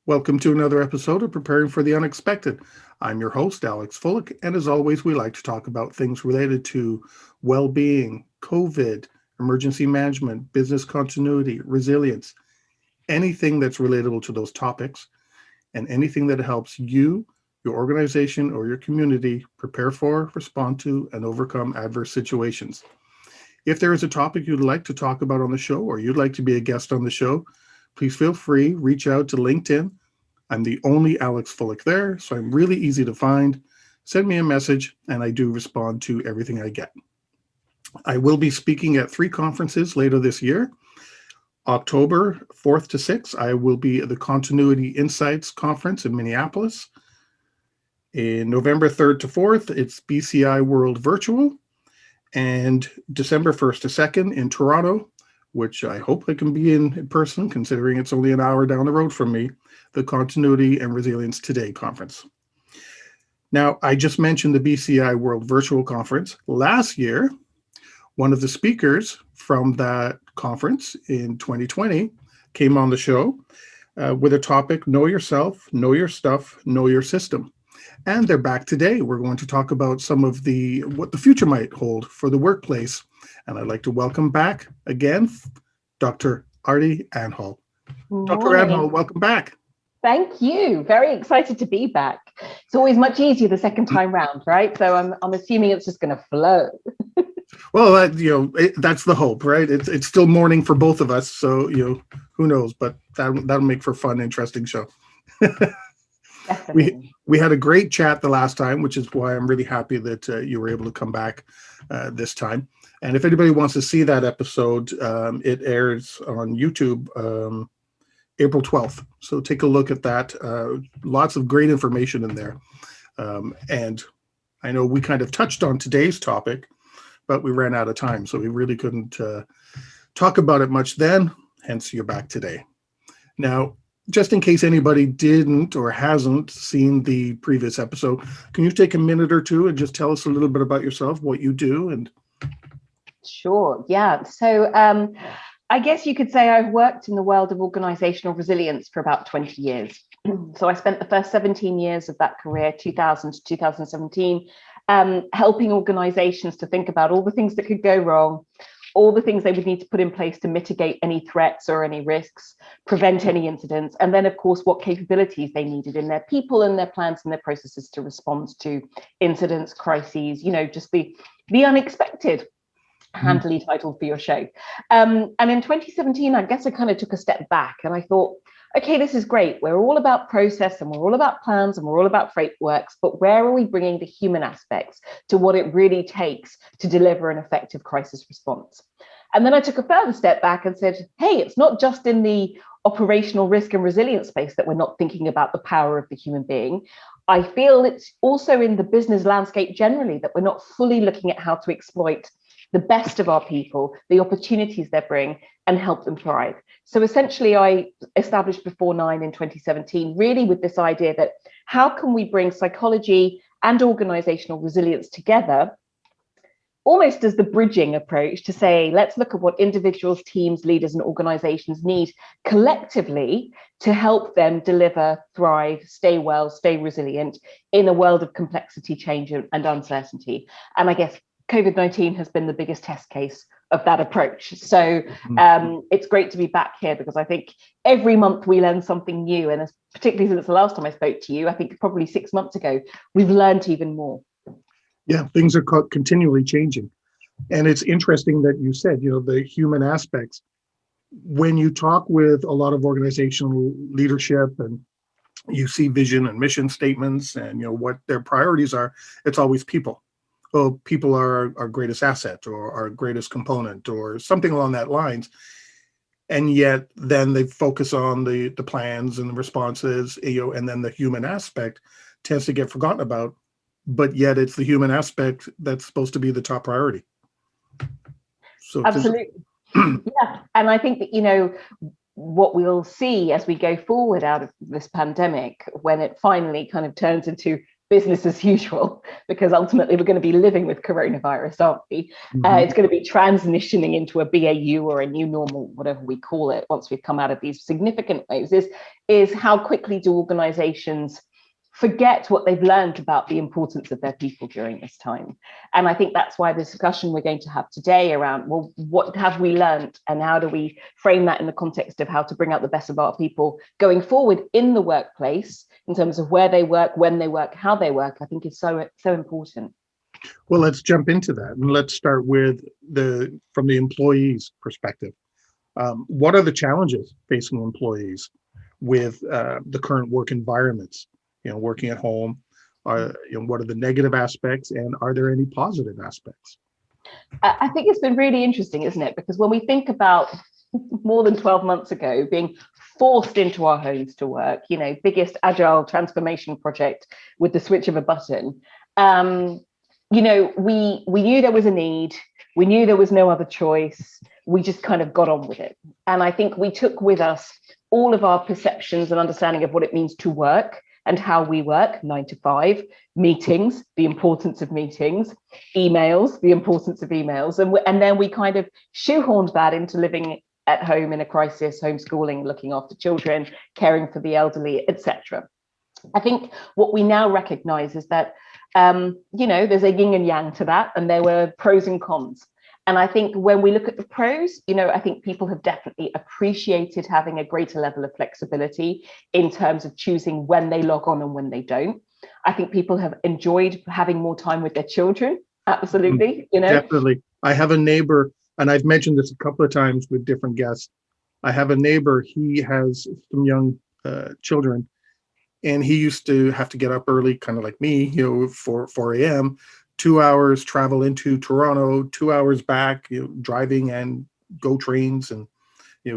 Welcome to another episode of Preparing for the Unexpected. I'm your host, Alex Fullick, and as always, we like to talk about things related to well being, COVID, emergency management, business continuity, resilience, anything that's relatable to those topics, and anything that helps you, your organization, or your community prepare for, respond to, and overcome adverse situations. If there is a topic you'd like to talk about on the show, or you'd like to be a guest on the show, please feel free, reach out to LinkedIn. I'm the only Alex Fullick there, so I'm really easy to find. Send me a message, and I do respond to everything I get. I will be speaking at 3 conferences later this year. October 4th to 6th, I will be at the Continuity Insights Conference in Minneapolis. In November 3rd to 4th, it's BCI World Virtual. And December 1st to 2nd in Toronto, which I hope I can be in person, considering it's only an hour down the road from me, the Continuity and Resilience Today conference. Now, I just mentioned the BCI World Virtual Conference. Last year, one of the speakers from that conference in 2020 came on the show with a topic, Know Yourself, Know Your Stuff, Know Your System. And they're back today. We're going to talk about some of what the future might hold for the workplace. And I'd like to welcome back again, Dr. Aarti Anhal. Dr. Anhal, welcome back. Thank you. Very excited to be back. It's always much easier the second time round, right? So I'm assuming it's just going to flow. Well, that's the hope, right? It's still morning for both of us, so who knows? But that'll make for a fun, interesting show. We had a great chat the last time, which is why I'm really happy that you were able to come back this time. And if anybody wants to see that episode, it airs on YouTube April 12th. So take a look at that. Lots of great information in there. And I know we kind of touched on today's topic, but we ran out of time. So we really couldn't talk about it much then. Hence, you're back today. Now, just in case anybody didn't or hasn't seen the previous episode, can you take a minute or two and just tell us a little bit about yourself, what you do? And Sure, yeah. So I guess you could say I've worked in the world of organizational resilience for about 20 years. So I spent the first 17 years of that career, 2000 to 2017, helping organizations to think about all the things that could go wrong, all the things they would need to put in place to mitigate any threats or any risks, prevent any incidents, and then, of course, what capabilities they needed in their people and their plans and their processes to respond to incidents, crises, just the unexpected, handily titled for your show. And in 2017, I guess I kind of took a step back and I thought, okay, this is great. We're all about process and we're all about plans and we're all about frameworks, but where are we bringing the human aspects to what it really takes to deliver an effective crisis response? And then I took a further step back and said, hey, it's not just in the operational risk and resilience space that we're not thinking about the power of the human being. I feel it's also in the business landscape generally that we're not fully looking at how to exploit the best of our people, the opportunities they bring, and help them thrive. So essentially, I established Before 9 in 2017, really with this idea that how can we bring psychology and organizational resilience together, almost as the bridging approach to say, let's look at what individuals, teams, leaders, and organizations need collectively to help them deliver, thrive, stay well, stay resilient in a world of complexity, change, and uncertainty. And I guess COVID-19 has been the biggest test case of that approach. So it's great to be back here because I think every month we learn something new. And particularly since the last time I spoke to you, I think probably 6 months ago, we've learned even more. Yeah, things are continually changing. And it's interesting that you said, the human aspects. When you talk with a lot of organizational leadership and you see vision and mission statements and, what their priorities are, it's always people. Well, people are our greatest asset or our greatest component or something along that lines. And yet then they focus on the plans and the responses, and then the human aspect tends to get forgotten about. But yet it's the human aspect that's supposed to be the top priority. So absolutely. Yeah. And I think that, what we'll see as we go forward out of this pandemic, when it finally kind of turns into business as usual, because ultimately we're going to be living with coronavirus, aren't we? It's going to be transitioning into a BAU or a new normal, whatever we call it, once we've come out of these significant waves, is how quickly do organizations forget what they've learned about the importance of their people during this time. And I think that's why the discussion we're going to have today around, well, what have we learned and how do we frame that in the context of how to bring out the best of our people going forward in the workplace in terms of where they work, when they work, how they work, I think is so important. Well, let's jump into that, and let's start with from the employee's perspective. What are the challenges facing employees with the current work environments? Working at home. What are the negative aspects, and are there any positive aspects? I think it's been really interesting, isn't it? Because when we think about more than 12 months ago being forced into our homes to work, biggest agile transformation project with the switch of a button. We knew there was a need. We knew there was no other choice. We just kind of got on with it. And I think we took with us all of our perceptions and understanding of what it means to work and how we work, 9 to 5, meetings, the importance of meetings, emails, the importance of emails. And then we kind of shoehorned that into living at home in a crisis, homeschooling, looking after children, caring for the elderly, etc. I think what we now recognize is that, there's a yin and yang to that, and there were pros and cons. And I think when we look at the pros, I think people have definitely appreciated having a greater level of flexibility in terms of choosing when they log on and when they don't. I think people have enjoyed having more time with their children. Absolutely. Definitely. I have a neighbor, and I've mentioned this a couple of times with different guests. I have a neighbor, he has some young children, and he used to have to get up early, kind of like me, 4 a.m., 2 hours travel into Toronto, 2 hours back, driving and GO trains and,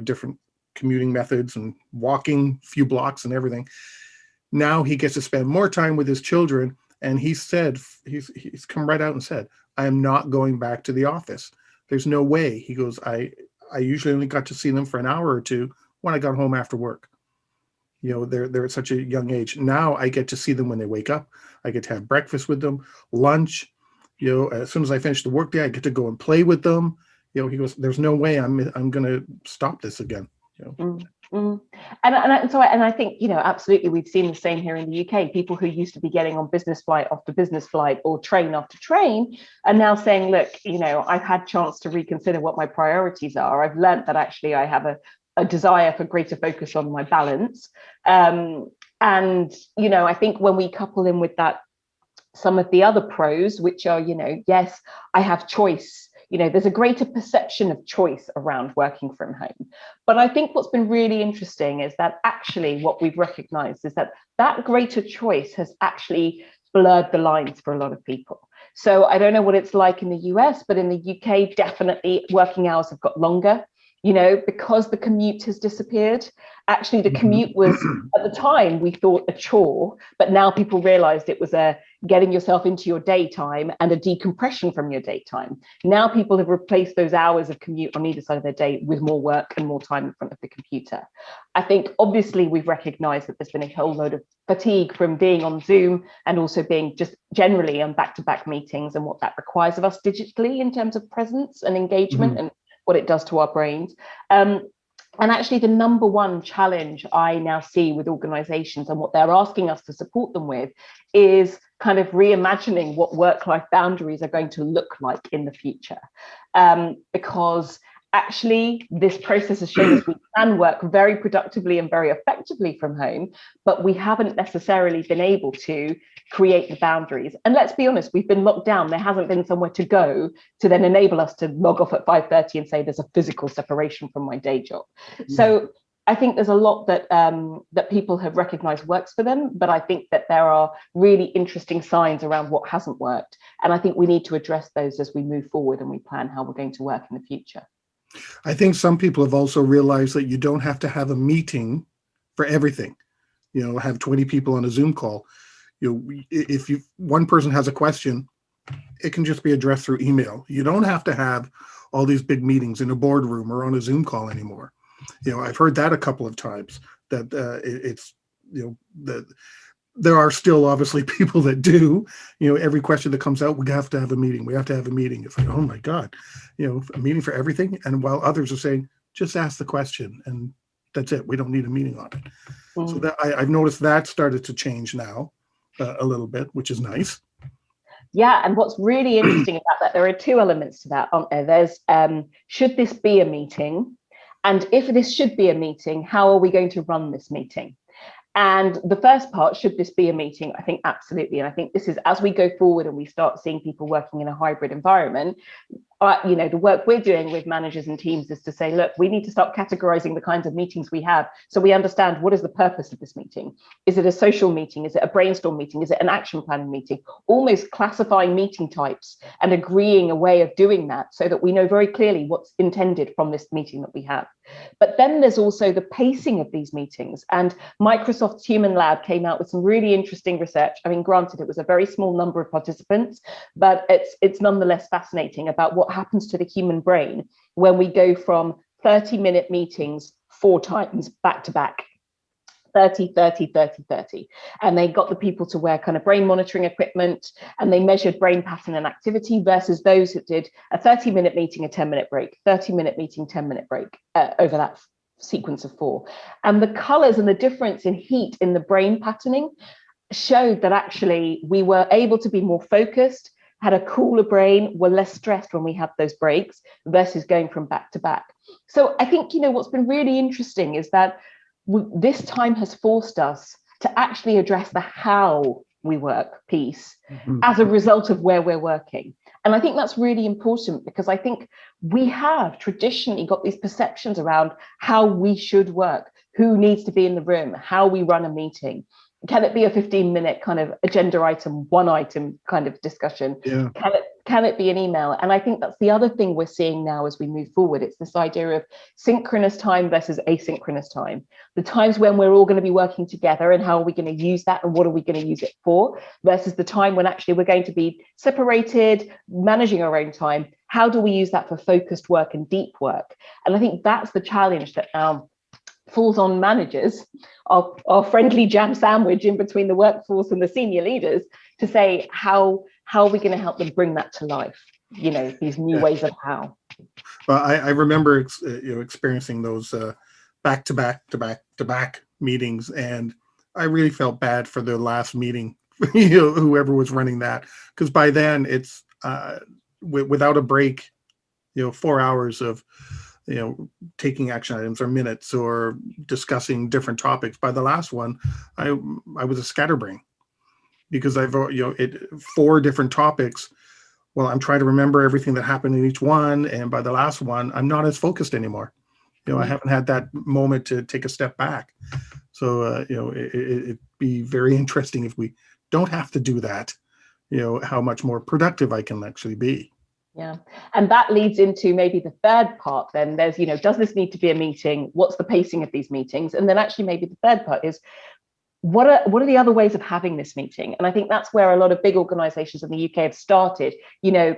different commuting methods and walking a few blocks and everything. Now he gets to spend more time with his children. And he said, he's come right out and said, I am not going back to the office. There's no way. He goes, I usually only got to see them for an hour or two when I got home after work. They're at such a young age. Now I get to see them when they wake up. I get to have breakfast with them, lunch. As soon as I finish the workday, I get to go and play with them. He goes, there's no way I'm going to stop this again. And I think, absolutely, we've seen the same here in the UK. People who used to be getting on business flight after business flight or train after train are now saying, look, I've had chance to reconsider what my priorities are. I've learned that actually I have a desire for greater focus on my balance. I think when we couple in with that, some of the other pros, which are, yes, I have choice. There's a greater perception of choice around working from home. But I think what's been really interesting is that actually what we've recognized is that greater choice has actually blurred the lines for a lot of people. So I don't know what it's like in the US, but in the UK, definitely working hours have got longer. Because the commute has disappeared. Actually, the commute was, at the time, we thought a chore, but now people realized it was a getting yourself into your daytime and a decompression from your daytime. Now people have replaced those hours of commute on either side of their day with more work and more time in front of the computer. I think, obviously, we've recognized that there's been a whole load of fatigue from being on Zoom and also being just generally on back-to-back meetings and what that requires of us digitally in terms of presence and engagement and what it does to our brains. And actually, the number one challenge I now see with organizations and what they're asking us to support them with is kind of reimagining what work-life boundaries are going to look like in the future. Because actually, this process has shown us we can work very productively and very effectively from home, but we haven't necessarily been able to create the boundaries. And let's be honest, we've been locked down. There hasn't been somewhere to go to then enable us to log off at 5:30 and say there's a physical separation from my day job. So I think there's a lot that people have recognized works for them, but I think that there are really interesting signs around what hasn't worked. And I think we need to address those as we move forward and we plan how we're going to work in the future. I think some people have also realized that you don't have to have a meeting for everything. Have 20 people on a Zoom call. If one person has a question, it can just be addressed through email. You don't have to have all these big meetings in a boardroom or on a Zoom call anymore. I've heard that a couple of times, that it's, that there are still obviously people that do, every question that comes out, we have to have a meeting. We have to have a meeting. It's like, oh my God, a meeting for everything. And while others are saying, just ask the question and that's it. We don't need a meeting on it. So that I've noticed that started to change now a little bit, which is nice. Yeah, and what's really interesting about that, there are two elements to that, aren't there? There's, should this be a meeting? And if this should be a meeting, how are we going to run this meeting? And the first part, should this be a meeting? I think absolutely. And I think this is, as we go forward and we start seeing people working in a hybrid environment, the work we're doing with managers and teams is to say, look, we need to start categorizing the kinds of meetings we have so we understand what is the purpose of this meeting. Is it a social meeting? Is it a brainstorm meeting? Is it an action planning meeting? Almost classifying meeting types and agreeing a way of doing that so that we know very clearly what's intended from this meeting that we have. But then there's also the pacing of these meetings. And Microsoft's Human Lab came out with some really interesting research. I mean, granted, it was a very small number of participants, but it's nonetheless fascinating about what happens to the human brain when we go from 30-minute meetings 4 times back to back. 30, 30, 30, 30. And they got the people to wear kind of brain monitoring equipment, and they measured brain pattern and activity versus those that did a 30-minute meeting, a 10-minute break, 30-minute meeting, 10-minute break over that sequence of 4. And the colors and the difference in heat in the brain patterning showed that actually we were able to be more focused, had a cooler brain, were less stressed when we had those breaks versus going from back to back. So I think, what's been really interesting is that this time has forced us to actually address the how we work piece as a result of where we're working. And I think that's really important because I think we have traditionally got these perceptions around how we should work, who needs to be in the room, how we run a meeting. Can it be a 15-minute kind of agenda item, one item kind of discussion? Yeah. Can it be an email? And I think that's the other thing we're seeing now as we move forward. It's this idea of synchronous time versus asynchronous time. The times when we're all going to be working together and how are we going to use that and what are we going to use it for versus the time when actually we're going to be separated, managing our own time. How do we use that for focused work and deep work? And I think that's the challenge that now falls on managers, our friendly jam sandwich in between the workforce and the senior leaders, to say how are we going to help them bring that to life, these new ways of how. Well, I remember experiencing those back to back meetings, and I really felt bad for the last meeting, whoever was running that, because by then it's without a break, 4 hours of taking action items or minutes or discussing different topics. By the last one, I was a scatterbrain because I've 4 different topics. Well, I'm trying to remember everything that happened in each one, and by the last one, I'm not as focused anymore. I haven't had that moment to take a step back. So it'd be very interesting if we don't have to do that. How much more productive I can actually be. Yeah. And that leads into maybe the third part then. There's, does this need to be a meeting? What's the pacing of these meetings? And then actually maybe the third part is, what are the other ways of having this meeting? And I think that's where a lot of big organizations in the UK have started,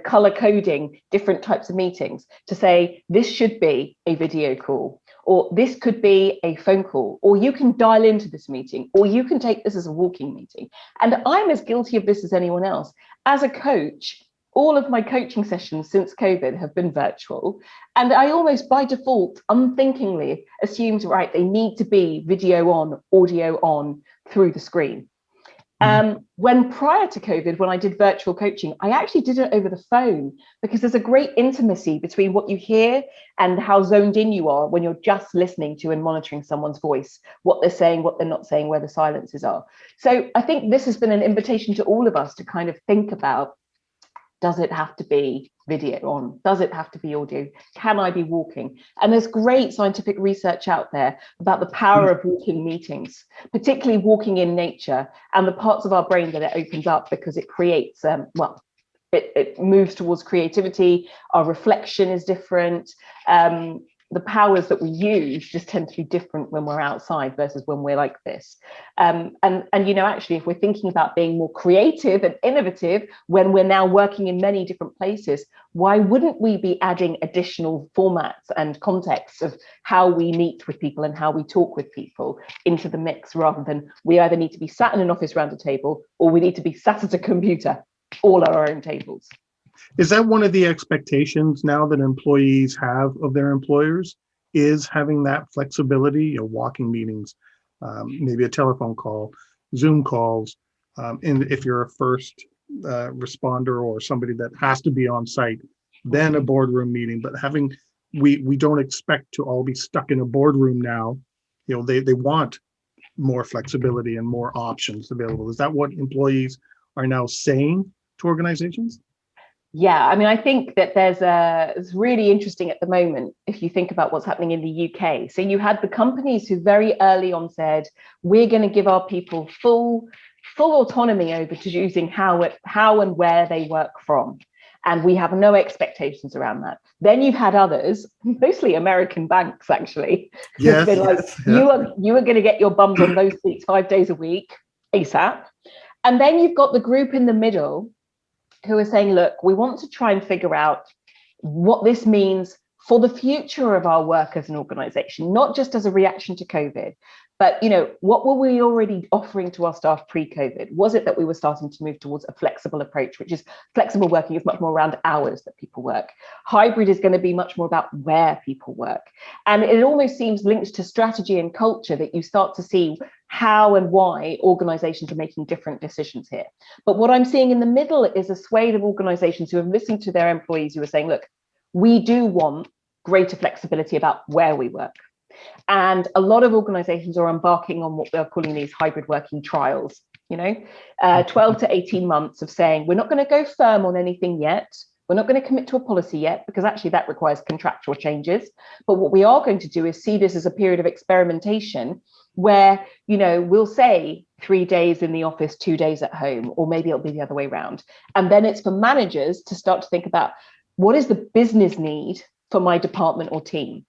color coding different types of meetings to say, this should be a video call, or this could be a phone call, or you can dial into this meeting, or you can take this as a walking meeting. And I'm as guilty of this as anyone else. As a coach, all of my coaching sessions since COVID have been virtual. And I almost by default, unthinkingly assumed, right, they need to be video on, audio on through the screen. When prior to COVID, when I did virtual coaching, I actually did it over the phone because there's a great intimacy between what you hear and how zoned in you are when you're just listening to and monitoring someone's voice, what they're saying, what they're not saying, where the silences are. So I think this has been an invitation to all of us to kind of think about, does it have to be video on? Does it have to be audio? Can I be walking? And there's great scientific research out there about the power of walking meetings, particularly walking in nature and the parts of our brain that it opens up because it creates, it moves towards creativity. Our reflection is different. the powers that we use just tend to be different when we're outside versus when we're like this. And actually, if we're thinking about being more creative and innovative when we're now working in many different places, why wouldn't we be adding additional formats and contexts of how we meet with people and how we talk with people into the mix, rather than we either need to be sat in an office around a table or we need to be sat at a computer all at our own tables? Is that one of the expectations now that employees have of their employers, is having that flexibility, walking meetings, maybe a telephone call, Zoom calls, and if you're a first responder or somebody that has to be on site, then a boardroom meeting. But we don't expect to all be stuck in a boardroom now. They want more flexibility and more options available. Is that what employees are now saying to organizations? Yeah, I mean, I think that it's really interesting at the moment if you think about what's happening in the UK. So you had the companies who very early on said, we're going to give our people full autonomy over to choosing how and where they work from. And we have no expectations around that. Then you've had others, mostly American banks, actually, who've been like, you are going to get your bums on those seats 5 days a week, ASAP. And then you've got the group in the middle who are saying, look, we want to try and figure out what this means for the future of our work as an organization, not just as a reaction to COVID, but what were we already offering to our staff pre-COVID? Was it that we were starting to move towards a flexible approach, which is flexible working is much more around hours that people work. Hybrid is going to be much more about where people work. And it almost seems linked to strategy and culture that you start to see how and why organizations are making different decisions here. But what I'm seeing in the middle is a swathe of organizations who have listened to their employees who are saying, look, we do want greater flexibility about where we work. And a lot of organizations are embarking on what they're calling these hybrid working trials, 12 to 18 months of saying, we're not going to go firm on anything yet. We're not going to commit to a policy yet, because actually that requires contractual changes. But what we are going to do is see this as a period of experimentation where, we'll say 3 days in the office, 2 days at home, or maybe it'll be the other way around. And then it's for managers to start to think about, what is the business need for my department or team?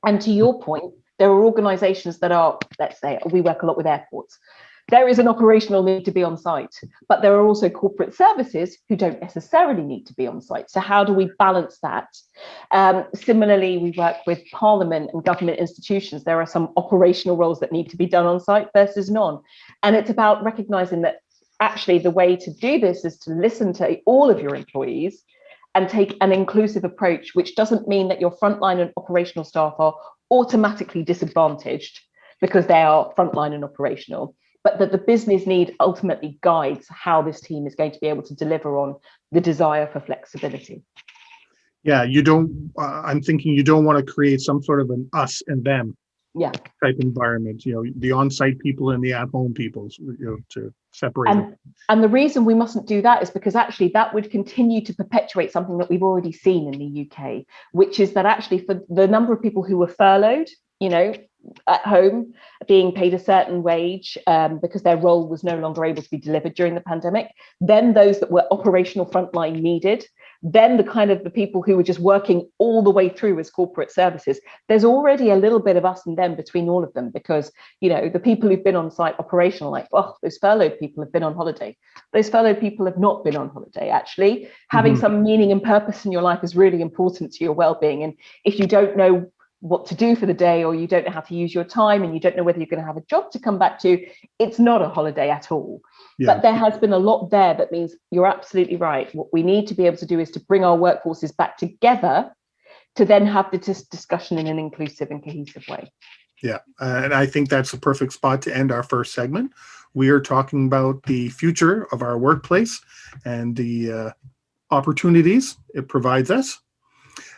And to your point, there are organizations that are, let's say, we work a lot with airports. There is an operational need to be on site, but there are also corporate services who don't necessarily need to be on site. So how do we balance that? Similarly, we work with Parliament and government institutions. There are some operational roles that need to be done on site versus none. And it's about recognizing that actually the way to do this is to listen to all of your employees and take an inclusive approach, which doesn't mean that your frontline and operational staff are automatically disadvantaged because they are frontline and operational, but that the business need ultimately guides how this team is going to be able to deliver on the desire for flexibility. Yeah, I'm thinking you don't want to create some sort of an us and them type environment, the on-site people and the at-home people, to separate them. And the reason we mustn't do that is because actually that would continue to perpetuate something that we've already seen in the UK, which is that actually for the number of people who were furloughed, at home, being paid a certain wage because their role was no longer able to be delivered during the pandemic, then those that were operational frontline needed, then the people who were just working all the way through as corporate services. There's already a little bit of us and them between all of them, because the people who've been on site operational, like, oh, those furloughed people have been on holiday. Those furloughed people have not been on holiday. Actually, having some meaning and purpose in your life is really important to your well-being. And if you don't know what to do for the day, or you don't know how to use your time, and you don't know whether you're going to have a job to come back to, it's not a holiday at all. But there has been a lot there that means you're absolutely right. What we need to be able to do is to bring our workforces back together to then have this discussion in an inclusive and cohesive way. Yeah, and I think that's a perfect spot to end our first segment. We are talking about the future of our workplace and the opportunities it provides us.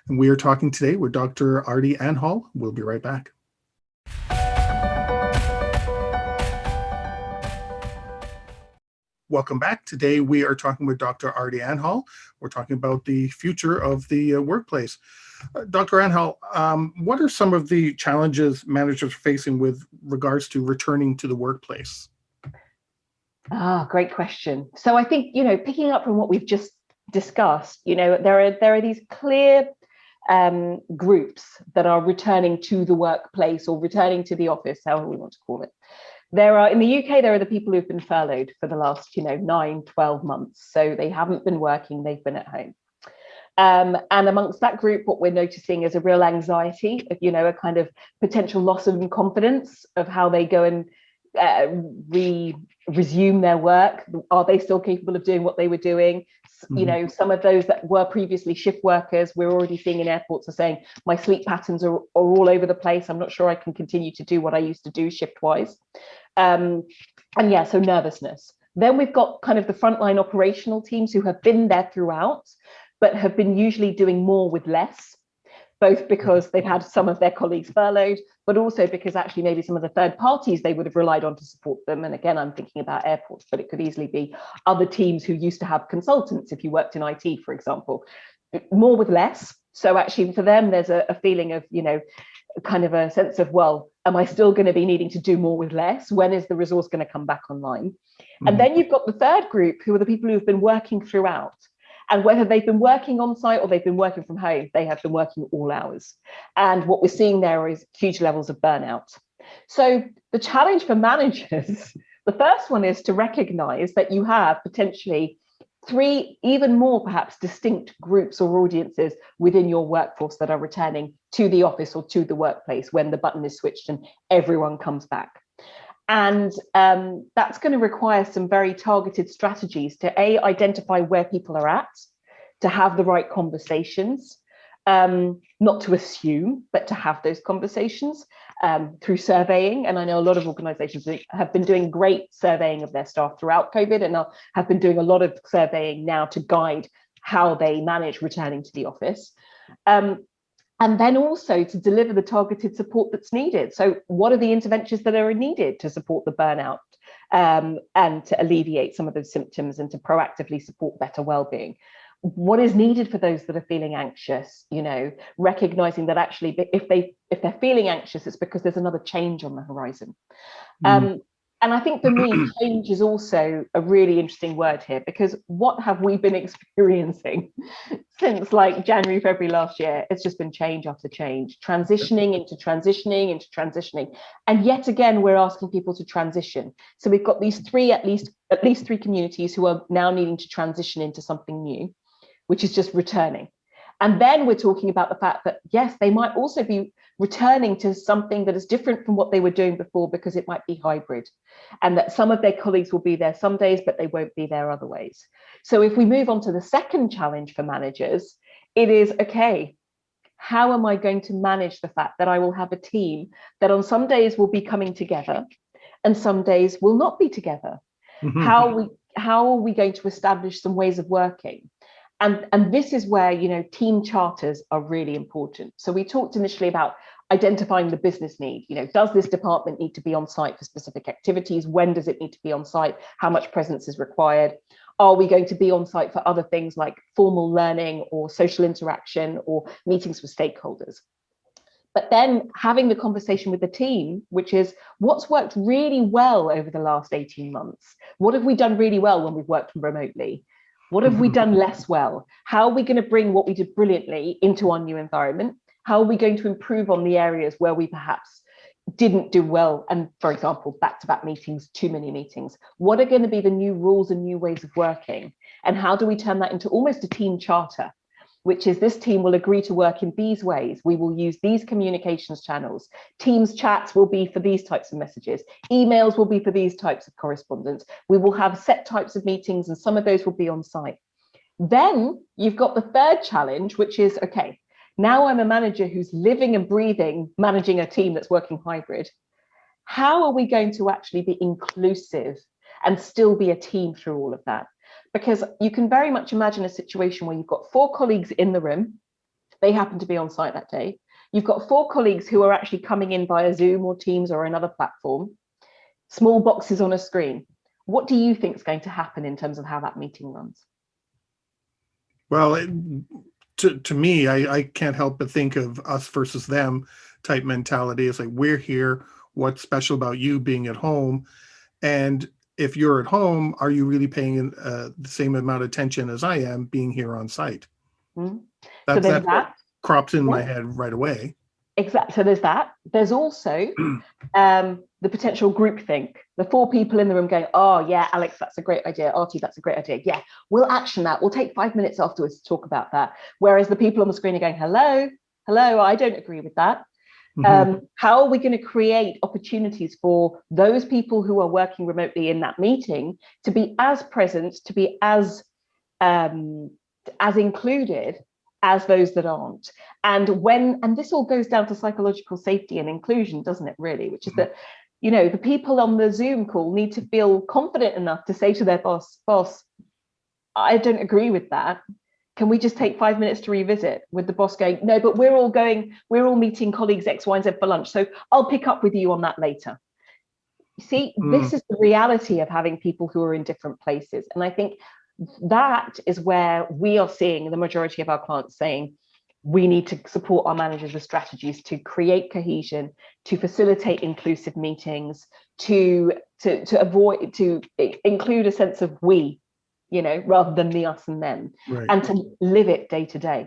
And we are talking today with Dr. Aarti Anhal. We'll be right back. Welcome back. Today we are talking with Dr. Aarti Anhal. We're talking about the future of the workplace. Dr. Anhal, what are some of the challenges managers are facing with regards to returning to the workplace? Great question. So I think, picking up from what we've just discussed, there are these clear groups that are returning to the workplace or returning to the office, however we want to call it. There are, in the UK, there are the people who've been furloughed for the last, 9, 12 months. So they haven't been working, they've been at home. And amongst that group, what we're noticing is a real anxiety, a kind of potential loss of confidence of how they go and resume their work. Are they still capable of doing what they were doing? Mm-hmm. Some of those that were previously shift workers, we're already seeing in airports are saying, my sleep patterns are all over the place. I'm not sure I can continue to do what I used to do shift wise. So nervousness. Then we've got kind of the frontline operational teams who have been there throughout, but have been usually doing more with less, both because they've had some of their colleagues furloughed, but also because actually maybe some of the third parties they would have relied on to support them. And again, I'm thinking about airports, but it could easily be other teams who used to have consultants if you worked in IT, for example, more with less. So actually for them, there's a feeling of, kind of a sense of, well, am I still going to be needing to do more with less? When is the resource going to come back online? Mm-hmm. And then you've got the third group, who are the people who've been working throughout. And whether they've been working on site or they've been working from home, they have been working all hours. And what we're seeing there is huge levels of burnout. So the challenge for managers, the first one is to recognize that you have potentially 3, even more perhaps distinct groups or audiences within your workforce that are returning to the office or to the workplace when the button is switched and everyone comes back. And that's going to require some very targeted strategies to identify where people are at, to have the right conversations, not to assume, but to have those conversations through surveying. And I know a lot of organizations have been doing great surveying of their staff throughout COVID and have been doing a lot of surveying now to guide how they manage returning to the office. And then also to deliver the targeted support that's needed. So what are the interventions that are needed to support the burnout and to alleviate some of those symptoms and to proactively support better well-being? What is needed for those that are feeling anxious, recognizing that actually if they're feeling anxious, it's because there's another change on the horizon. And I think for me, change is also a really interesting word here, because what have we been experiencing since like January, February last year? It's just been change after change, transitioning into transitioning into transitioning. And yet again, we're asking people to transition. So we've got these at least 3 communities who are now needing to transition into something new, which is just returning. And then we're talking about the fact that, yes, they might also be returning to something that is different from what they were doing before, because it might be hybrid, and that some of their colleagues will be there some days, but they won't be there other ways. So if we move on to the second challenge for managers, it is, okay, how am I going to manage the fact that I will have a team that on some days will be coming together and some days will not be together? Mm-hmm. How are we going to establish some ways of working? And this is where, team charters are really important. So we talked initially about identifying the business need. Does this department need to be on site for specific activities? When does it need to be on site? How much presence is required? Are we going to be on site for other things like formal learning or social interaction or meetings with stakeholders? But then having the conversation with the team, which is what's worked really well over the last 18 months? What have we done really well when we've worked remotely? What have we done less well? How are we going to bring what we did brilliantly into our new environment? How are we going to improve on the areas where we perhaps didn't do well? And for example, back-to-back meetings, too many meetings. What are going to be the new rules and new ways of working? And how do we turn that into almost a team charter, which is this team will agree to work in these ways. We will use these communications channels. Teams chats will be for these types of messages. Emails will be for these types of correspondence. We will have set types of meetings, and some of those will be on site. Then you've got the third challenge, which is, okay, now I'm a manager who's living and breathing, managing a team that's working hybrid. How are we going to actually be inclusive and still be a team through all of that? Because you can very much imagine a situation where you've got 4 colleagues in the room. They happen to be on site that day. You've got 4 colleagues who are actually coming in via Zoom or Teams or another platform, small boxes on a screen. What do you think is going to happen in terms of how that meeting runs? Well, to me, I can't help but think of us versus them type mentality. It's like, we're here. What's special about you being at home? And if you're at home, are you really paying the same amount of attention as I am being here on site? Mm-hmm. So there's that. crops in my head right away. Exactly. So there's that. There's also the potential groupthink. The 4 people in the room going, oh, yeah, Alex, that's a great idea. Aarti, that's a great idea. Yeah, we'll action that. We'll take 5 minutes afterwards to talk about that. Whereas the people on the screen are going, hello, I don't agree with that. How are we going to create opportunities for those people who are working remotely in that meeting to be as present, to be as included as those that aren't? And this all goes down to psychological safety and inclusion, doesn't it, really? Which is that, the people on the Zoom call need to feel confident enough to say to their boss, I don't agree with that. Can we just take 5 minutes to revisit? With the boss going, no, but we're all meeting colleagues X, Y, and Z for lunch, so I'll pick up with you on that later. You see, this is the reality of having people who are in different places. And I think that is where we are seeing the majority of our clients saying, we need to support our managers with strategies to create cohesion, to facilitate inclusive meetings, to include a sense of we, rather than the us and them, right. And to live it day to day.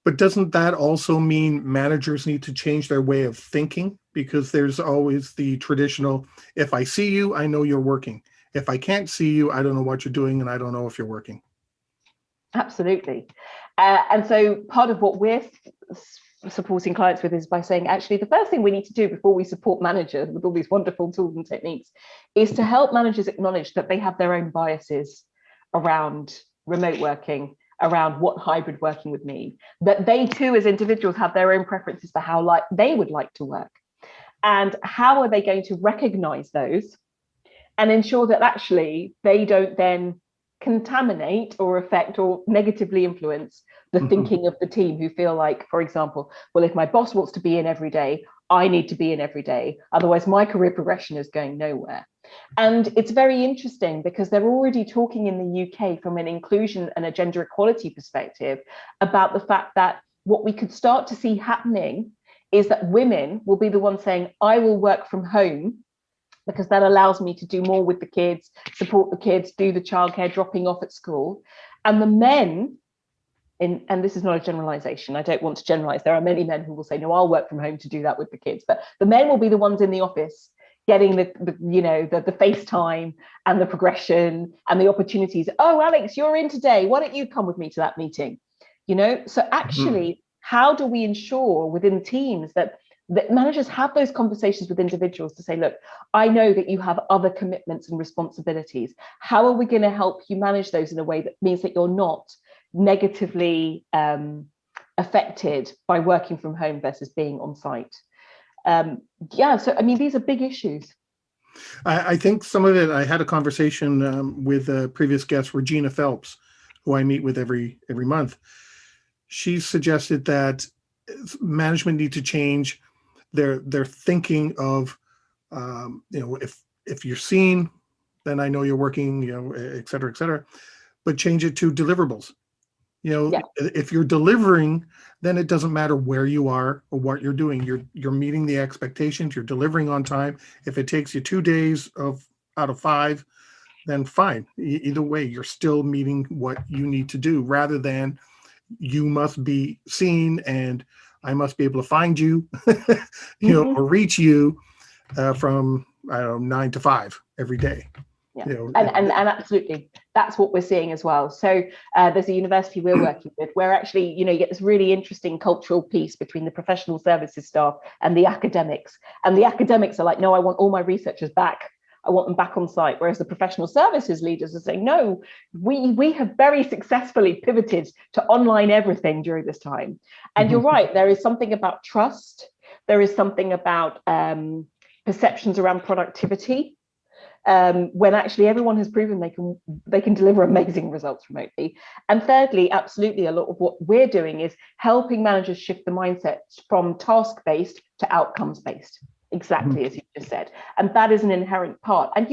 But doesn't that also mean managers need to change their way of thinking? Because there's always the traditional, if I see you, I know you're working. If I can't see you, I don't know what you're doing, and I don't know if you're working. Absolutely. And so part of what we're supporting clients with is by saying, actually, the first thing we need to do before we support managers with all these wonderful tools and techniques is to help managers acknowledge that they have their own biases around remote working, around what hybrid working would mean, that they too as individuals have their own preferences for how they would like to work. And how are they going to recognize those and ensure that actually they don't then contaminate or affect or negatively influence the thinking of the team, who feel like, for example, well, if my boss wants to be in every day, I need to be in every day. Otherwise, my career progression is going nowhere. And it's very interesting because they're already talking in the UK from an inclusion and a gender equality perspective about the fact that what we could start to see happening is that women will be the ones saying, I will work from home because that allows me to do more with the kids, support the kids, do the childcare, dropping off at school. And the men, and this is not a generalization, I don't want to generalize, there are many men who will say, no, I'll work from home to do that with the kids. But the men will be the ones in the office getting the FaceTime and the progression and the opportunities. Oh, Alex, you're in today. Why don't you come with me to that meeting? So actually, how do we ensure within teams that managers have those conversations with individuals to say, look, I know that you have other commitments and responsibilities. How are we going to help you manage those in a way that means that you're not negatively affected by working from home versus being on site? So I mean, these are big issues. I think some of it, I had a conversation with a previous guest, Regina Phelps, who I meet with every month. She suggested that management need to change their thinking of, if you're seen, then I know you're working, et cetera, but change it to deliverables. If you're delivering, then it doesn't matter where you are or what you're doing. You're meeting the expectations. You're delivering on time. If it takes you 2 days out of 5, then fine. Either way, you're still meeting what you need to do, rather than you must be seen and I must be able to find you, or reach you from 9 to 5 every day. Yeah. And absolutely, that's what we're seeing as well. So there's a university we're working with where actually, you get this really interesting cultural piece between the professional services staff and the academics. And the academics are like, no, I want all my researchers back. I want them back on site. Whereas the professional services leaders are saying, no, we have very successfully pivoted to online everything during this time. And you're right, there is something about trust. There is something about perceptions around productivity. When actually everyone has proven they can deliver amazing results remotely. And thirdly, absolutely, a lot of what we're doing is helping managers shift the mindset from task-based to outcomes-based, exactly as you just said. And that is an inherent part. And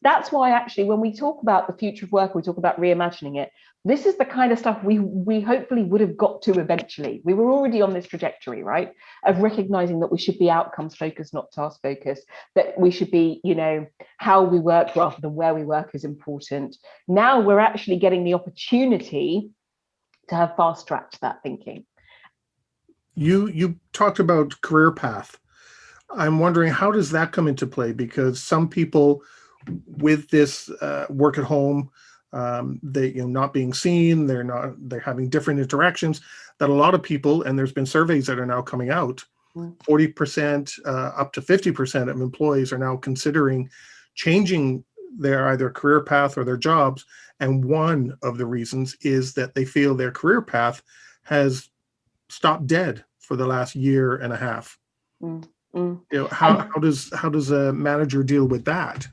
that's why actually when we talk about the future of work, we talk about reimagining it, this is the kind of stuff we hopefully would have got to eventually. We were already on this trajectory, right, of recognizing that we should be outcomes focused, not task focused, that we should be, how we work rather than where we work is important. Now we're actually getting the opportunity have fast-tracked that thinking. You talked about career path. I'm wondering, how does that come into play? Because some people with this work at home, they, not being seen, they're having different interactions, that a lot of people, and there's been surveys that are now coming out, 40% up to 50% of employees are now considering changing their either career path or their jobs. And one of the reasons is that they feel their career path has stopped dead for the last year and a half. How does a manager deal with that?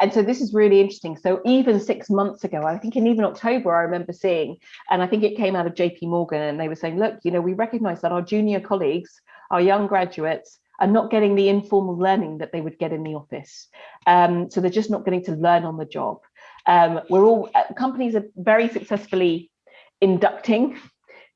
And so this is really interesting. So even 6 months ago, I think in even October, I remember seeing, and I think it came out of JP Morgan, and they were saying, look, we recognize that our junior colleagues, our young graduates, are not getting the informal learning that they would get in the office. So they're just not getting to learn on the job. Companies are very successfully inducting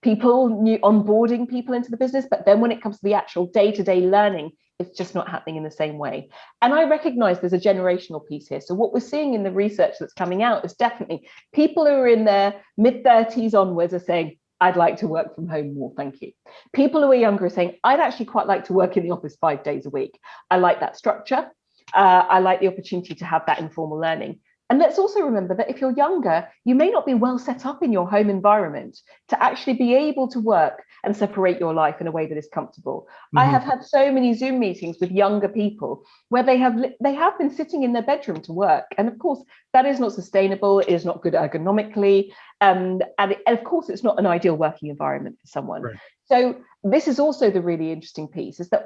people, onboarding people into the business, but then when it comes to the actual day-to-day learning, it's just not happening in the same way. And I recognize there's a generational piece here. So what we're seeing in the research that's coming out is definitely people who are in their mid-30s onwards are saying, I'd like to work from home more, thank you. People who are younger are saying, I'd actually quite like to work in the office 5 days a week. I like that structure. I like the opportunity to have that informal learning. And let's also remember that if you're younger, you may not be well set up in your home environment to actually be able to work and separate your life in a way that is comfortable. I have had so many Zoom meetings with younger people where they have been sitting in their bedroom to work. And of course, that is not sustainable. It is not good ergonomically. And of course, it's not an ideal working environment for someone. Right. So this is also the really interesting piece, is that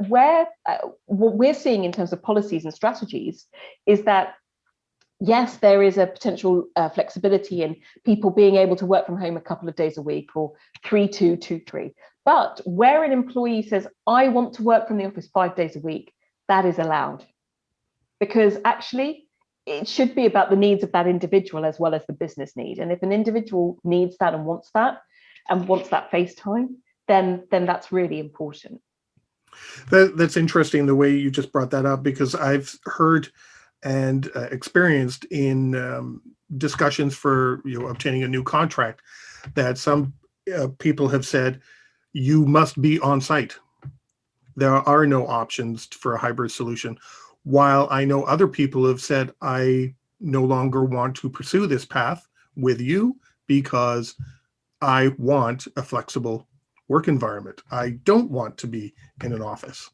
what we're seeing in terms of policies and strategies is that yes, there is a potential flexibility in people being able to work from home a couple of days a week, or 3-2, 2-3. But where an employee says, I want to work from the office 5 days a week, that is allowed. Because actually, it should be about the needs of that individual as well as the business need. And if an individual needs that and wants that face time, then that's really important. That's interesting, the way you just brought that up, because I've heard and experienced in discussions for obtaining a new contract that some people have said, you must be on site. There are no options for a hybrid solution. While I know other people have said, I no longer want to pursue this path with you because I want a flexible work environment. I don't want to be in an office.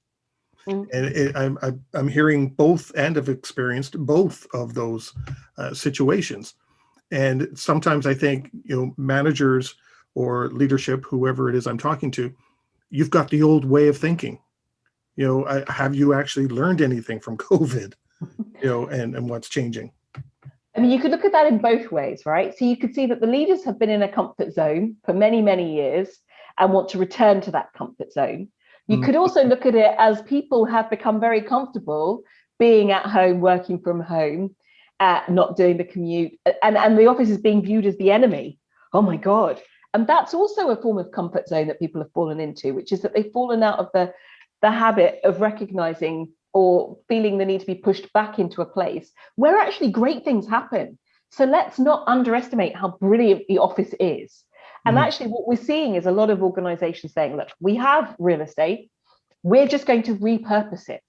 And I'm hearing both, and have experienced both of those situations. And sometimes I think, managers or leadership, whoever it is I'm talking to, you've got the old way of thinking. Have you actually learned anything from COVID? And what's changing? I mean, you could look at that in both ways, right? So you could see that the leaders have been in a comfort zone for many, many years and want to return to that comfort zone. You could also look at it as people have become very comfortable being at home, working from home, not doing the commute, and the office is being viewed as the enemy. Oh my God. And that's also a form of comfort zone that people have fallen into, which is that they've fallen out of the habit of recognizing or feeling the need to be pushed back into a place where actually great things happen. So let's not underestimate how brilliant the office is. And actually what we're seeing is a lot of organizations saying, look, we have real estate, we're just going to repurpose it.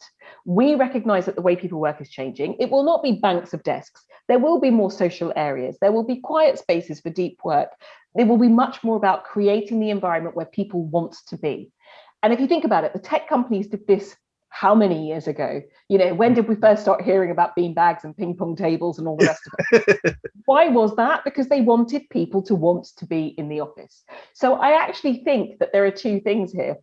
We recognize that the way people work is changing. It will not be banks of desks. There will be more social areas. There will be quiet spaces for deep work. It will be much more about creating the environment where people want to be. And if you think about it, the tech companies did this how many years ago? When did we first start hearing about beanbags and ping pong tables and all the rest of it? Why was that? Because they wanted people to want to be in the office. So I actually think that there are two things here.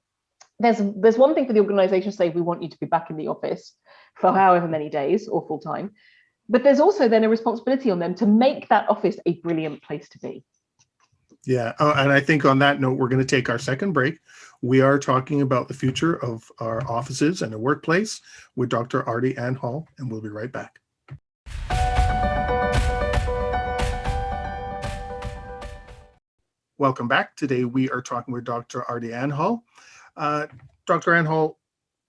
There's one thing for the organization to say, we want you to be back in the office for however many days or full time. But there's also then a responsibility on them to make that office a brilliant place to be. Yeah. And I think on that note, we're going to take our second break. We are talking about the future of our offices and the workplace with Dr. Aarti Anhal, and we'll be right back. Welcome back. Today we are talking with Dr. Aarti Anhal. Dr. Anhal,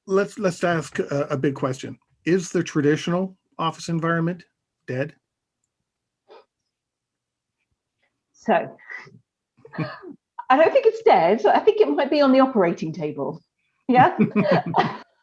let's ask a big question. Is the traditional office environment dead? So I don't think it's dead. I think it might be on the operating table. Yeah.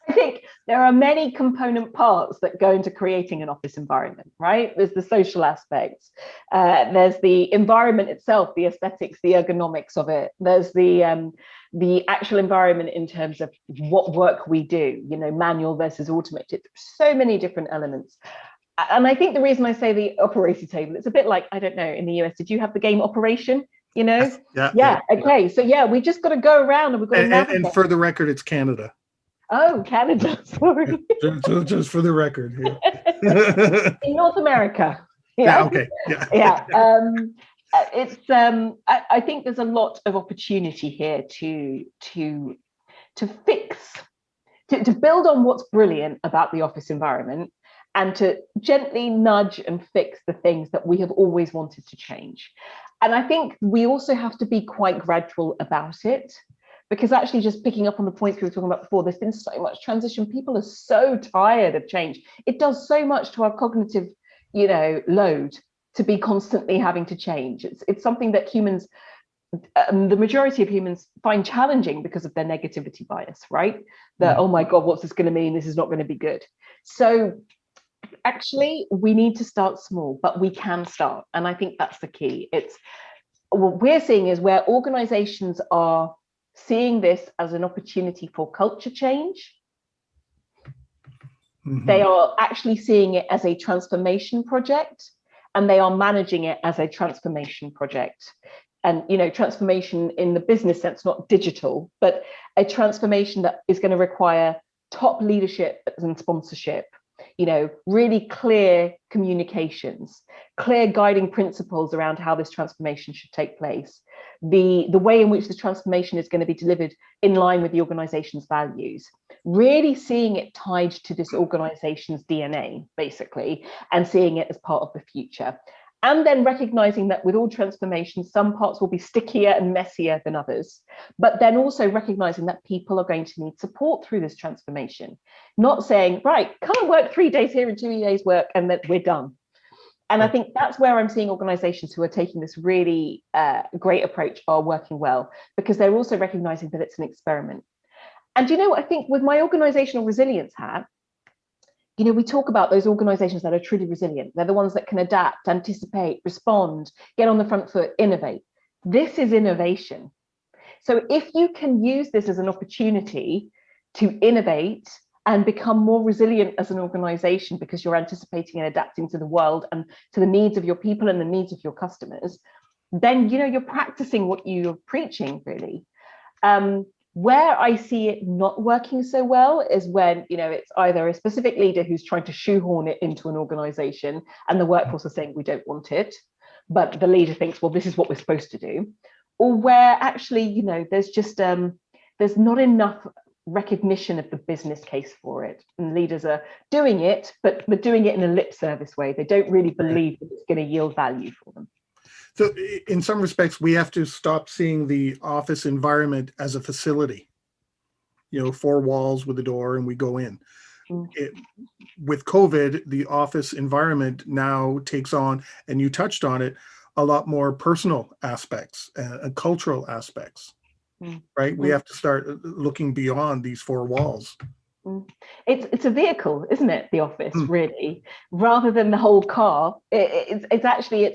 I think there are many component parts that go into creating an office environment, right? There's the social aspects, there's the environment itself, the aesthetics, the ergonomics of it. There's the actual environment in terms of what work we do, you know, manual versus automated. So many different elements. And I think the reason I say the operating table, it's a bit like, I don't know, in the US, did you have the game Operation? You know? Yeah. Okay. So yeah, we just got to go around and we've got to navigate. And for the record, it's Canada. Oh, Canada, sorry. Just for the record. Yeah. In North America. Yeah, okay. Yeah. Yeah. I think there's a lot of opportunity here to fix, to build on what's brilliant about the office environment and to gently nudge and fix the things that we have always wanted to change. And I think we also have to be quite gradual about it, because actually, just picking up on the points we were talking about before, there's been so much transition. People are so tired of change. It does so much to our cognitive, you know, load to be constantly having to change. It's something that humans, the majority of humans, find challenging because of their negativity bias, right? That, oh my God, what's this going to mean? This is not going to be good. So actually, we need to start small, but we can start. And I think that's the key. It's what we're seeing is where organizations are seeing this as an opportunity for culture change. They are actually seeing it as a transformation project, and they are managing it as a transformation project. And, you know, transformation in the business sense, not digital, but a transformation that is going to require top leadership and sponsorship, you know, really clear communications, clear guiding principles around how this transformation should take place, the way in which the transformation is going to be delivered in line with the organization's values, really seeing it tied to this organization's DNA, basically, and seeing it as part of the future. And then recognizing that with all transformation, some parts will be stickier and messier than others, but then also recognizing that people are going to need support through this transformation. Not saying, right, come and work 3 days here and 2 days work and that we're done. And I think that's where I'm seeing organizations who are taking this really great approach are working well, because they're also recognizing that it's an experiment. And you know what, I think with my organizational resilience hat, you know, we talk about those organizations that are truly resilient. They're the ones that can adapt, anticipate, respond, get on the front foot, innovate. This is innovation. So if you can use this as an opportunity to innovate and become more resilient as an organization because you're anticipating and adapting to the world and to the needs of your people and the needs of your customers, then, you know, you're practicing what you're preaching, really. Where I see it not working so well is when, you know, it's either a specific leader who's trying to shoehorn it into an organization and the workforce is saying we don't want it, but the leader thinks, well, this is what we're supposed to do. Or where actually, you know, there's just there's not enough recognition of the business case for it, and leaders are doing it, but they're doing it in a lip service way. They don't really believe that it's going to yield value for them. So in some respects, we have to stop seeing the office environment as a facility, you know, 4 walls with a door and we go in. With COVID, the office environment now takes on, and you touched on it, a lot more personal aspects and cultural aspects, right? We have to start looking beyond these 4 walls. It's a vehicle, isn't it? The office, really, rather than the whole car. It's actually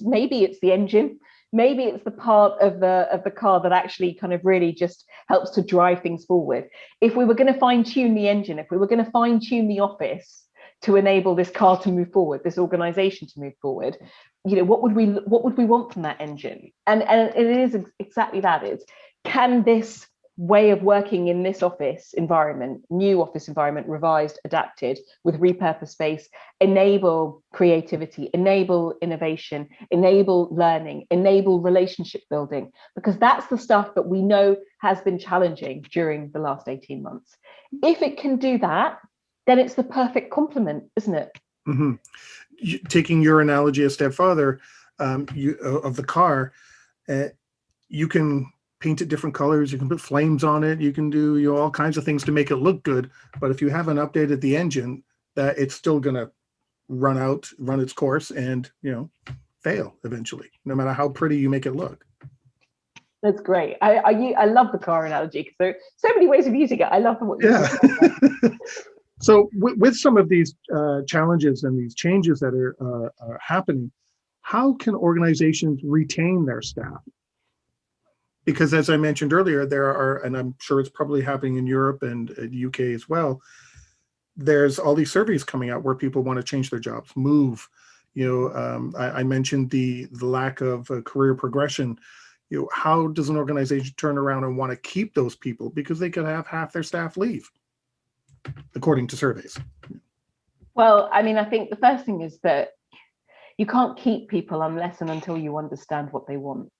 maybe it's the engine, maybe it's the part of the car that actually kind of really just helps to drive things forward. If we were going to fine tune the engine, if we were going to fine tune the office to enable this car to move forward, this organization to move forward, you know, what would we want from that engine? And it is exactly that. It's, can this way of working in this office environment, new office environment, revised, adapted with repurposed space, enable creativity, enable innovation, enable learning, enable relationship building, because that's the stuff that we know has been challenging during the last 18 months. If it can do that, then it's the perfect complement, isn't it? Taking your analogy a step further, of the car, you can paint it different colors, you can put flames on it, you can do, you know, all kinds of things to make it look good. But if you haven't updated the engine, that it's still going to run its course and, you know, fail eventually, no matter how pretty you make it look. That's great. I love the car analogy because there are so many ways of using it. I love what you Yeah. just said. So with some of these challenges and these changes that are happening, how can organizations retain their staff? Because as I mentioned earlier, there are, and I'm sure it's probably happening in Europe and the UK as well, there's all these surveys coming out where people want to change their jobs, move. I mentioned the lack of career progression. How does an organization turn around and want to keep those people because they could have half their staff leave, according to surveys? Well, I mean, I think the first thing is that you can't keep people unless and until you understand what they want.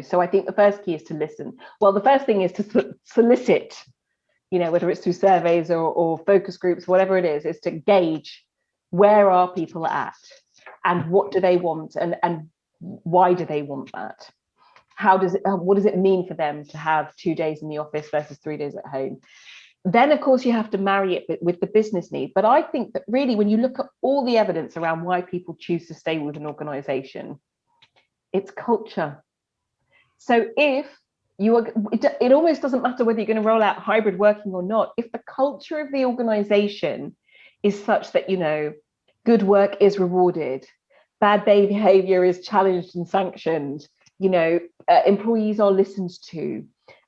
So I think the first key is to listen. Well, the first thing is to solicit, whether it's through surveys or focus groups, whatever it is to gauge where are people at and what do they want and why do they want that? What does it mean for them to have 2 days in the office versus 3 days at home? Then, of course, you have to marry it with the business need. But I think that really, when you look at all the evidence around why people choose to stay with an organization, it's culture. So if it almost doesn't matter whether you're going to roll out hybrid working or not. If the culture of the organization is such that, good work is rewarded, bad behavior is challenged and sanctioned, employees are listened to,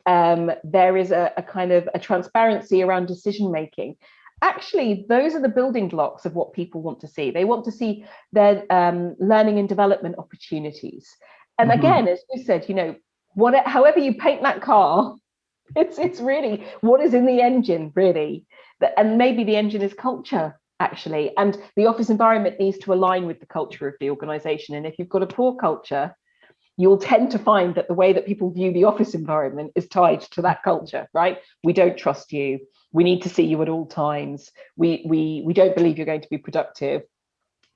there is a kind of a transparency around decision making. Actually, those are the building blocks of what people want to see. They want to see their learning and development opportunities. And again, as you said, however you paint that car, it's really what is in the engine, really. And maybe the engine is culture, actually. And the office environment needs to align with the culture of the organization. And if you've got a poor culture, you'll tend to find that the way that people view the office environment is tied to that culture, right? We don't trust you. We need to see you at all times. We don't believe you're going to be productive.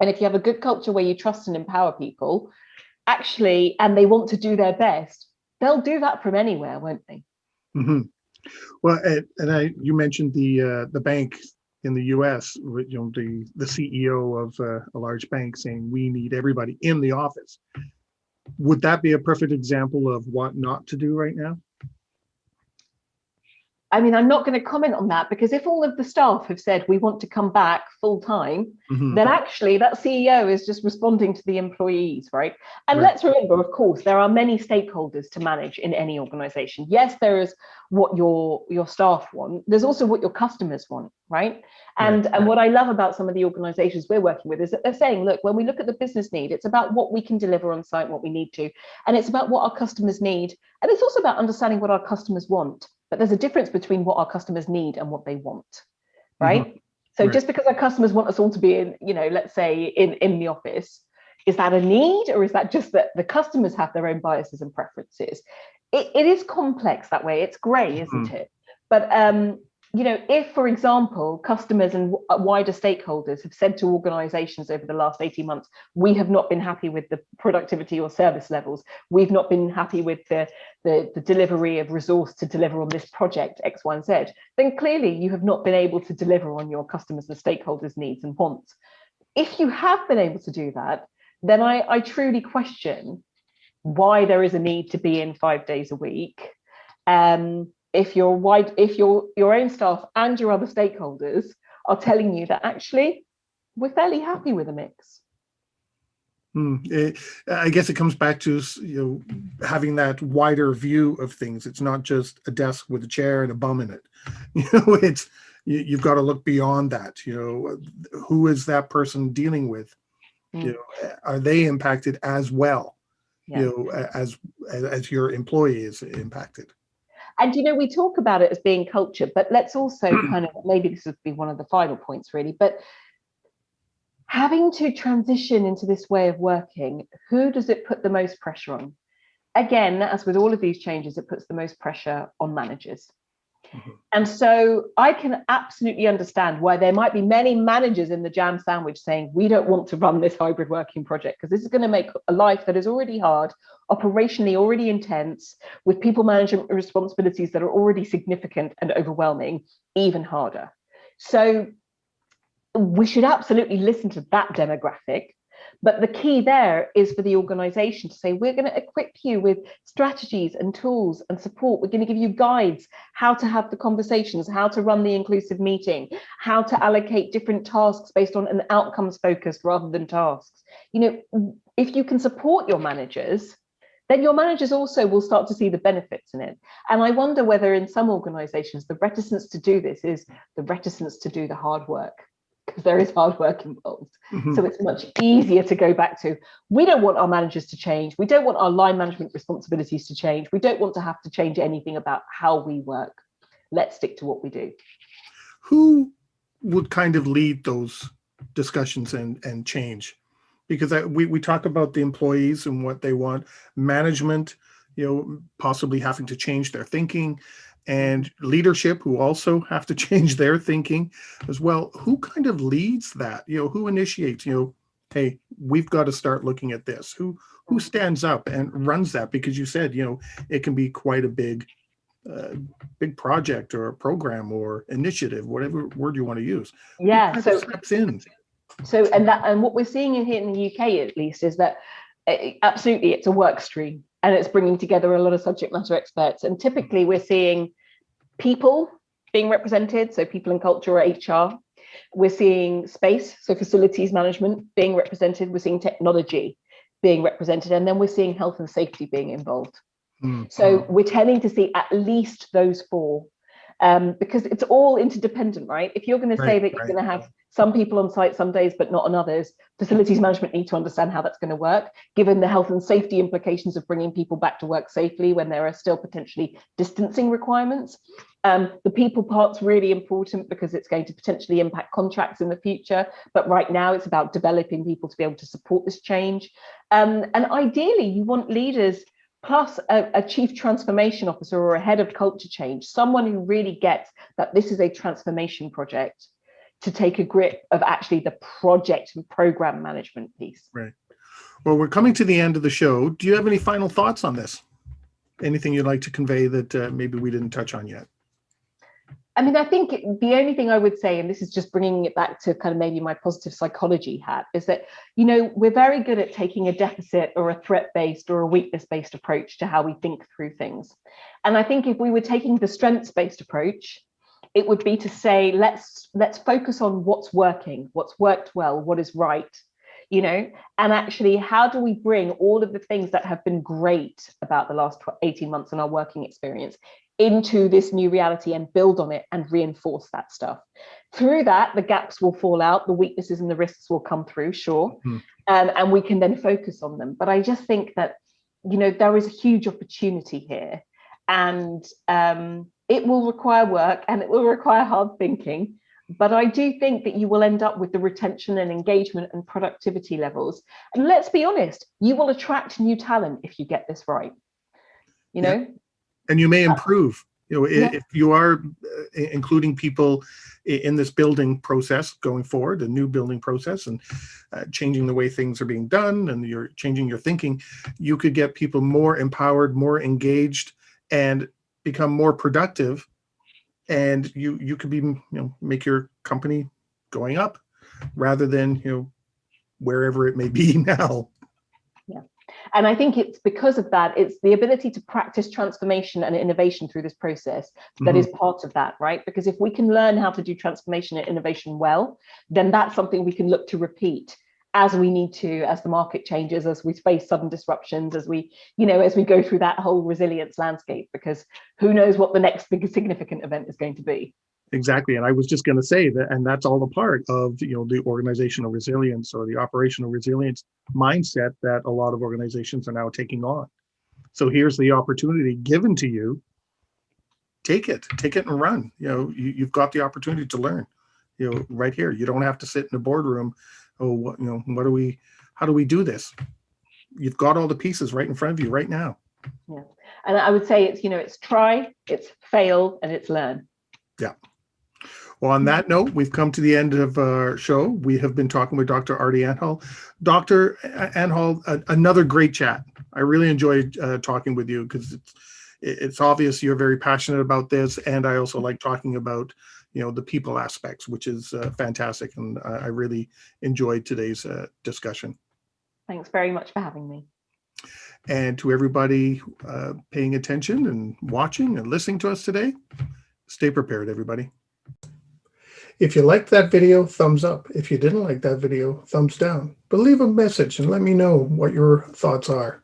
And if you have a good culture where you trust and empower people, actually, and they want to do their best, they'll do that from anywhere, won't they? Mm-hmm. Well, you mentioned the bank in the U.S. The CEO of a large bank saying we need everybody in the office. Would that be a perfect example of what not to do right now? I mean, I'm not going to comment on that because if all of the staff have said we want to come back full time, then actually that CEO is just responding to the employees, right? And let's remember, of course, there are many stakeholders to manage in any organization. Yes, there is what your staff want. There's also what your customers want, right? And what I love about some of the organizations we're working with is that they're saying, look, when we look at the business need, it's about what we can deliver on site, what we need to, and it's about what our customers need. And it's also about understanding what our customers want. But there's a difference between what our customers need and what they want, right? So just because our customers want us all to be in, let's say in the office, is that a need, or is that just that the customers have their own biases and preferences? It is complex that way. It's grey, isn't it? But if, for example, customers and wider stakeholders have said to organizations over the last 18 months, we have not been happy with the productivity or service levels, we've not been happy with the delivery of resource to deliver on this project, X, Y, and Z, then clearly you have not been able to deliver on your customers and stakeholders' needs and wants. If you have been able to do that, then I truly question why there is a need to be in 5 days a week. If your own staff and your other stakeholders are telling you that actually we're fairly happy with a mix. I guess it comes back to having that wider view of things. It's not just a desk with a chair and a bum in it. It's you've got to look beyond that. Who is that person dealing with? Are they impacted as well? As your employee is impacted. And, we talk about it as being culture, but let's also kind of, maybe this would be one of the final points really, but having to transition into this way of working, who does it put the most pressure on? Again, as with all of these changes, it puts the most pressure on managers. And so I can absolutely understand why there might be many managers in the jam sandwich saying, we don't want to run this hybrid working project because this is going to make a life that is already hard, operationally already intense, with people management responsibilities that are already significant and overwhelming, even harder. So we should absolutely listen to that demographic. But the key there is for the organization to say, we're going to equip you with strategies and tools and support. We're going to give you guides, how to have the conversations, how to run the inclusive meeting, how to allocate different tasks based on an outcomes focused rather than tasks. If you can support your managers, then your managers also will start to see the benefits in it. And I wonder whether in some organizations, the reticence to do this is the reticence to do the hard work, because there is hard work involved. Mm-hmm. So it's much easier to go back to, we don't want our managers to change. We don't want our line management responsibilities to change. We don't want to have to change anything about how we work. Let's stick to what we do. Who would kind of lead those discussions and change? Because we talk about the employees and what they want, management, possibly having to change their thinking, and leadership who also have to change their thinking as well. Who kind of leads that? Who initiates, hey, we've got to start looking at this. Who stands up and runs that? Because you said, it can be quite a big project or a program or initiative, whatever word you want to use. Yeah. So steps in. So, and what we're seeing here in the UK, at least, is that absolutely it's a work stream, and it's bringing together a lot of subject matter experts. And typically we're seeing people being represented, so people in culture or HR. We're seeing space, so facilities management being represented. We're seeing technology being represented, and then we're seeing health and safety being involved. Mm-hmm. So we're tending to see at least those four. Because it's all interdependent, right? If you're going to say that you're going to have some people on site some days, but not on others, facilities management need to understand how that's going to work, given the health and safety implications of bringing people back to work safely when there are still potentially distancing requirements. The people part's really important because it's going to potentially impact contracts in the future. But right now it's about developing people to be able to support this change. And ideally, you want leaders plus a chief transformation officer or a head of culture change, someone who really gets that this is a transformation project, to take a grip of actually the project and program management piece. Right. Well, we're coming to the end of the show. Do you have any final thoughts on this? Anything you'd like to convey that maybe we didn't touch on yet? I mean, I think the only thing I would say, and this is just bringing it back to kind of maybe my positive psychology hat, is that, we're very good at taking a deficit or a threat-based or a weakness-based approach to how we think through things. And I think if we were taking the strengths-based approach, it would be to say, let's focus on what's working, what's worked well, what is right, and actually, how do we bring all of the things that have been great about the last 18 months in our working experience into this new reality and build on it and reinforce that stuff. Through that, the gaps will fall out, the weaknesses and the risks will come through, sure, and we can then focus on them. But I just think that, there is a huge opportunity here, and it will require work and it will require hard thinking. But I do think that you will end up with the retention and engagement and productivity levels. And let's be honest, you will attract new talent if you get this right, And you may improve, if you are including people in this building process going forward, a new building process, and changing the way things are being done, and you're changing your thinking, you could get people more empowered, more engaged, and become more productive. And you could be, make your company going up rather than, wherever it may be now. Yeah. And I think it's because of that, it's the ability to practice transformation and innovation through this process that is part of that, right? Because if we can learn how to do transformation and innovation well, then that's something we can look to repeat as we need to, as the market changes, as we face sudden disruptions, as we go through that whole resilience landscape, because who knows what the next big significant event is going to be. Exactly. And I was just going to say that, and that's all a part of, the organizational resilience or the operational resilience mindset that a lot of organizations are now taking on. So here's the opportunity given to you. Take it and run. You've got the opportunity to learn, right here. You don't have to sit in a boardroom. Oh, how do we do this? You've got all the pieces right in front of you right now. Yeah. And I would say it's try, it's fail, and it's learn. Yeah. Well, on that note, we've come to the end of our show. We have been talking with Dr. Aarti Anhal. Dr. Anhal, another great chat. I really enjoyed talking with you because it's obvious you're very passionate about this. And I also like talking about, the people aspects, which is fantastic. And I really enjoyed today's discussion. Thanks very much for having me. And to everybody paying attention and watching and listening to us today, stay prepared, everybody. If you liked that video, thumbs up. If you didn't like that video, thumbs down. But leave a message and let me know what your thoughts are.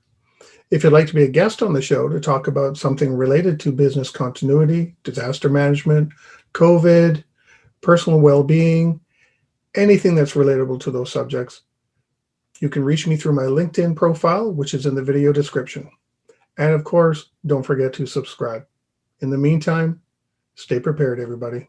If you'd like to be a guest on the show to talk about something related to business continuity, disaster management, COVID, personal well-being, anything that's relatable to those subjects, you can reach me through my LinkedIn profile, which is in the video description. And of course, don't forget to subscribe. In the meantime, stay prepared, everybody.